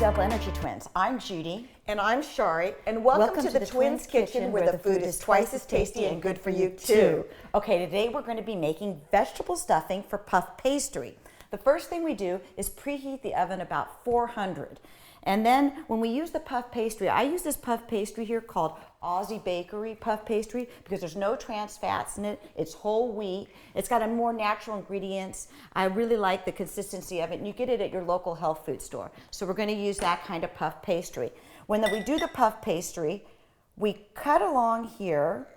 Double Energy Twins. I'm Judi. And I'm Shari. And welcome to the Twins Kitchen, where the food is twice as tasty and good for you too. Okay, today we're going to be making vegetable stuffing for puff pastry. The first thing we do is preheat the oven about 400. And then when we use the puff pastry, I use this puff pastry here called Aussie Bakery puff pastry because there's no trans fats in it. It's whole wheat. It's got a more natural ingredients. I really like the consistency of it, and you get it at your local health food store. So we're going to use that kind of puff pastry. When we do the puff pastry, we cut along here,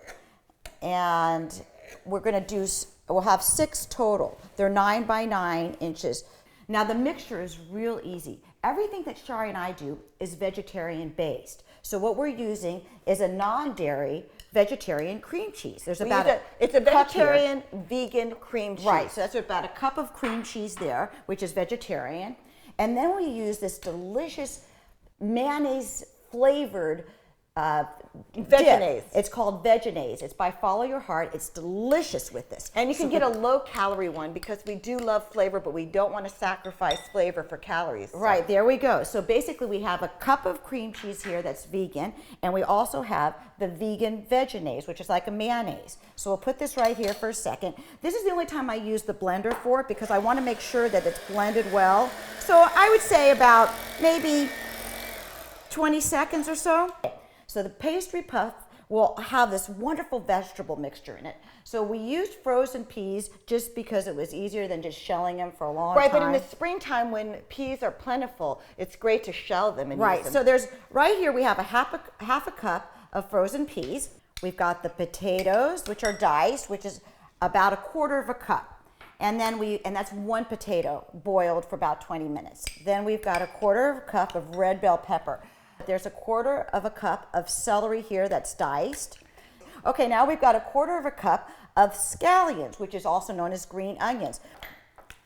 and we're going to do, we'll have 6 total. They're 9 by 9 inches. Now the mixture is real easy. Everything that Shari and I do is vegetarian based. So what we're using is a non-dairy vegetarian cream cheese. There's about it's a vegetarian vegan cream cheese. Right, so that's about a cup of cream cheese there, which is vegetarian. And then we use this delicious mayonnaise flavored Vegenaise. It's called Vegenaise. It's by Follow Your Heart. It's delicious with this. And you can get a low-calorie one because we do love flavor, but we don't want to sacrifice flavor for calories. So. Right, there we go. So basically we have a cup of cream cheese here that's vegan, and we also have the vegan Vegenaise, which is like a mayonnaise. So we'll put this right here for a second. This is the only time I use the blender for it because I want to make sure that it's blended well. So I would say about maybe 20 seconds or so. So the pastry puff will have this wonderful vegetable mixture in it. So we used frozen peas just because it was easier than just shelling them for a long time. Right, but in the springtime when peas are plentiful, it's great to shell them and use them. So there's, right here we have a half a cup of frozen peas. We've got the potatoes, which are diced, which is about 1/4 cup. And then and that's 1 potato boiled for about 20 minutes. Then we've got 1/4 cup of red bell pepper. There's 1/4 cup of celery here that's diced. Okay, now we've got 1/4 cup of scallions, which is also known as green onions.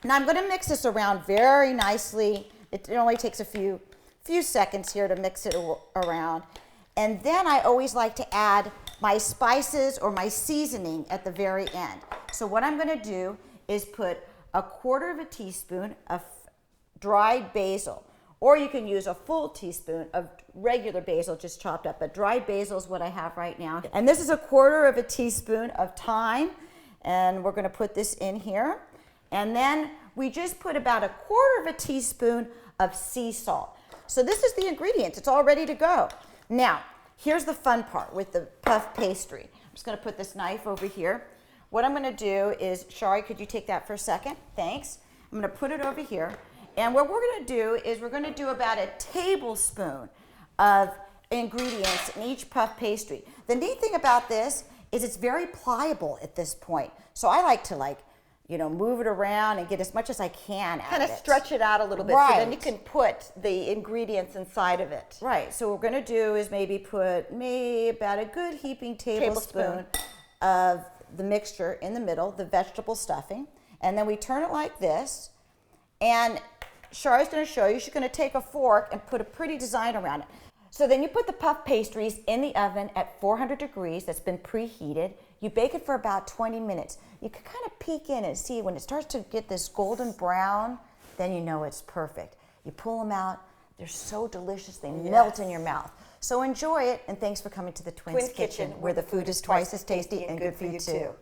Now I'm going to mix this around very nicely. It only takes a few seconds here to mix it around. And then I always like to add my spices or my seasoning at the very end. So what I'm going to do is put 1/4 teaspoon of dried basil. Or you can use a full teaspoon of regular basil just chopped up, but dried basil is what I have right now. And this is 1/4 teaspoon of thyme, and we're going to put this in here. And then we just put about 1/4 teaspoon of sea salt. So this is the ingredients. It's all ready to go. Now, here's the fun part with the puff pastry. I'm just going to put this knife over here. What I'm going to do is, Shari, could you take that for a second? Thanks. I'm going to put it over here. And what we're going to do is we're going to do about 1 tablespoon of ingredients in each puff pastry. The neat thing about this is it's very pliable at this point. So I like to move it around and get as much as I can out of it. Kind of stretch it out a little bit so then you can put the ingredients inside of it. Right. So what we're going to do is maybe put about a good heaping tablespoon of the mixture in the middle, the vegetable stuffing. And then we turn it like this. And Shari's going to show you. She's going to take a fork and put a pretty design around it. So then you put the puff pastries in the oven at 400 degrees that's been preheated. You bake it for about 20 minutes. You can kind of peek in and see when it starts to get this golden brown, then you know it's perfect. You pull them out. They're so delicious. They melt in your mouth. So enjoy it, and thanks for coming to the Twins Kitchen, where the food is twice as tasty and good for you too.